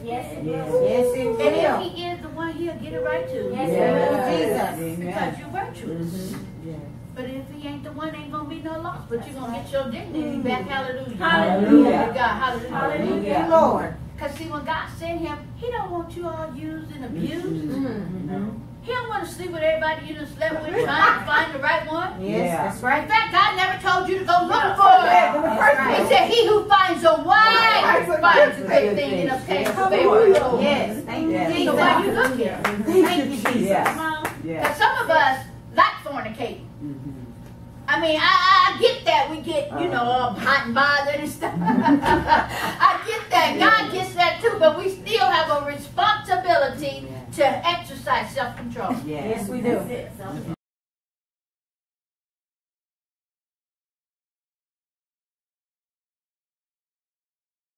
Yes, it will. Yes, it And will. if he is the one, he'll get it right too. Yes, Jesus. Because you're virtuous. Yes. But if he ain't the one, ain't gonna be no loss. But you're gonna get your dignity back. Hallelujah. Hallelujah. God, hallelujah. Hallelujah, Lord. Because see, when God sent him, he don't want you all used and abused. He don't want to sleep with everybody you done slept with trying to find the right one. Yes, that's In right. fact, God never told you to go look for it. He said, he who finds a wife finds a good thing and obtains favor with the Lord. Yes, thank you, So Jesus. why you looking? Thank you, Jesus. Yeah. Because some of us like fornicating. I mean, I get that. We get, hot and bothered and stuff. I get that. God gets that too. But we still have a responsibility to exercise self-control. Yes, we do. That's it.